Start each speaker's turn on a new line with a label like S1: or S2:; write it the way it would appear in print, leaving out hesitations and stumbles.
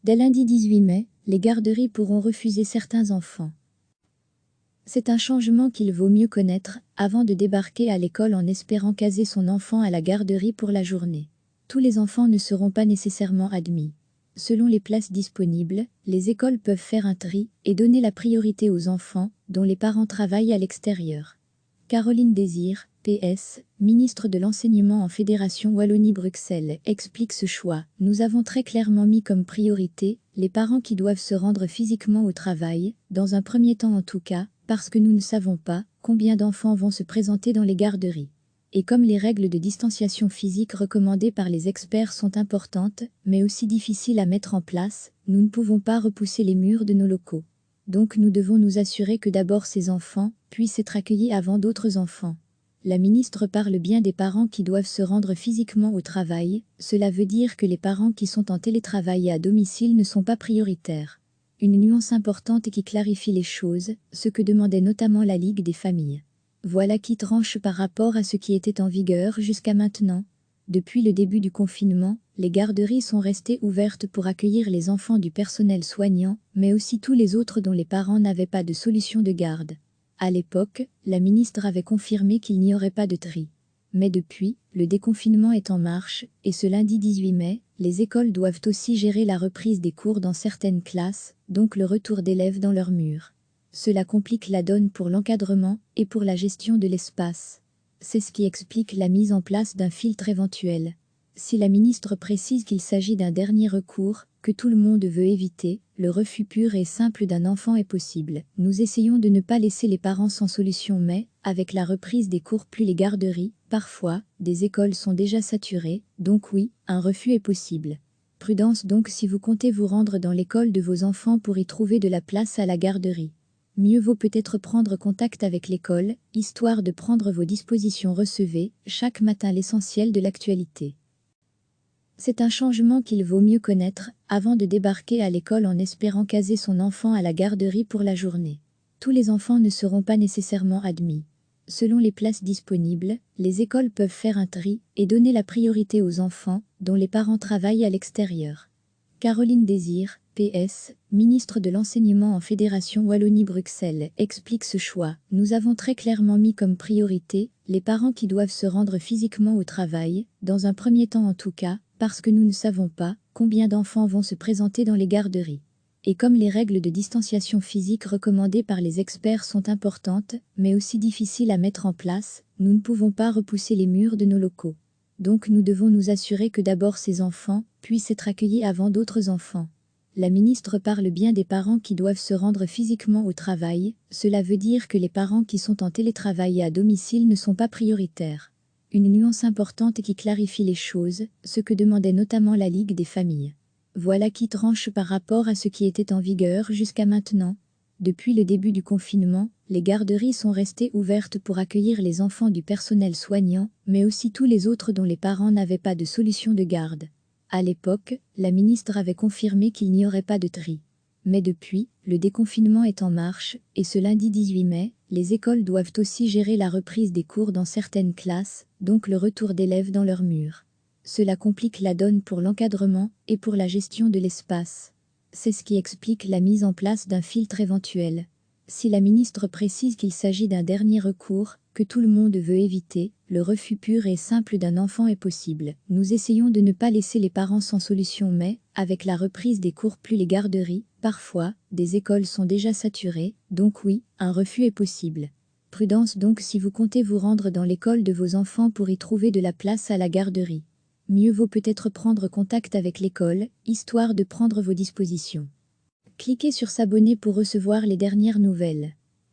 S1: Dès lundi 18 mai, les garderies pourront refuser certains enfants. C'est un changement qu'il vaut mieux connaître avant de débarquer à l'école en espérant caser son enfant à la garderie pour la journée. Tous les enfants ne seront pas nécessairement admis. Selon les places disponibles, les écoles peuvent faire un tri et donner la priorité aux enfants dont les parents travaillent à l'extérieur. Caroline Désir, PS, ministre de l'Enseignement en Fédération Wallonie-Bruxelles, explique ce choix. Nous avons très clairement mis comme priorité les parents qui doivent se rendre physiquement au travail, dans un premier temps en tout cas, parce que nous ne savons pas combien d'enfants vont se présenter dans les garderies. Et comme les règles de distanciation physique recommandées par les experts sont importantes, mais aussi difficiles à mettre en place, nous ne pouvons pas repousser les murs de nos locaux. Donc nous devons nous assurer que d'abord ces enfants puissent être accueillis avant d'autres enfants. La ministre parle bien des parents qui doivent se rendre physiquement au travail, cela veut dire que les parents qui sont en télétravail et à domicile ne sont pas prioritaires. Une nuance importante qui clarifie les choses, ce que demandait notamment la Ligue des familles. Voilà qui tranche par rapport à ce qui était en vigueur jusqu'à maintenant. Depuis le début du confinement, les garderies sont restées ouvertes pour accueillir les enfants du personnel soignant, mais aussi tous les autres dont les parents n'avaient pas de solution de garde. À l'époque, la ministre avait confirmé qu'il n'y aurait pas de tri. Mais depuis, le déconfinement est en marche, et ce lundi 18 mai, les écoles doivent aussi gérer la reprise des cours dans certaines classes, donc le retour d'élèves dans leurs murs. Cela complique la donne pour l'encadrement et pour la gestion de l'espace. C'est ce qui explique la mise en place d'un filtre éventuel. Si la ministre précise qu'il s'agit d'un dernier recours, que tout le monde veut éviter, le refus pur et simple d'un enfant est possible. Nous essayons de ne pas laisser les parents sans solution mais, avec la reprise des cours plus les garderies, parfois, des écoles sont déjà saturées, donc oui, un refus est possible. Prudence donc si vous comptez vous rendre dans l'école de vos enfants pour y trouver de la place à la garderie. Mieux vaut peut-être prendre contact avec l'école, histoire de prendre vos dispositions. Recevez, chaque matin l'essentiel de l'actualité. C'est un changement qu'il vaut mieux connaître avant de débarquer à l'école en espérant caser son enfant à la garderie pour la journée. Tous les enfants ne seront pas nécessairement admis. Selon les places disponibles, les écoles peuvent faire un tri et donner la priorité aux enfants dont les parents travaillent à l'extérieur. Caroline Désir, PS, ministre de l'Enseignement en Fédération Wallonie-Bruxelles, explique ce choix. Nous avons très clairement mis comme priorité les parents qui doivent se rendre physiquement au travail, dans un premier temps en tout cas, parce que nous ne savons pas combien d'enfants vont se présenter dans les garderies. Et comme les règles de distanciation physique recommandées par les experts sont importantes, mais aussi difficiles à mettre en place, nous ne pouvons pas repousser les murs de nos locaux. Donc nous devons nous assurer que d'abord ces enfants puissent être accueillis avant d'autres enfants. La ministre parle bien des parents qui doivent se rendre physiquement au travail, cela veut dire que les parents qui sont en télétravail et à domicile ne sont pas prioritaires. Une nuance importante qui clarifie les choses, ce que demandait notamment la Ligue des familles. Voilà qui tranche par rapport à ce qui était en vigueur jusqu'à maintenant. Depuis le début du confinement, les garderies sont restées ouvertes pour accueillir les enfants du personnel soignant, mais aussi tous les autres dont les parents n'avaient pas de solution de garde. À l'époque, la ministre avait confirmé qu'il n'y aurait pas de tri. Mais depuis, le déconfinement est en marche, et ce lundi 18 mai, les écoles doivent aussi gérer la reprise des cours dans certaines classes, donc le retour d'élèves dans leurs murs. Cela complique la donne pour l'encadrement et pour la gestion de l'espace. C'est ce qui explique la mise en place d'un filtre éventuel. Si la ministre précise qu'il s'agit d'un dernier recours, que tout le monde veut éviter, le refus pur et simple d'un enfant est possible. Nous essayons de ne pas laisser les parents sans solution mais, avec la reprise des cours plus les garderies, parfois, des écoles sont déjà saturées, donc oui, un refus est possible. Prudence donc si vous comptez vous rendre dans l'école de vos enfants pour y trouver de la place à la garderie. Mieux vaut peut-être prendre contact avec l'école, histoire de prendre vos dispositions. Cliquez sur s'abonner pour recevoir les dernières nouvelles.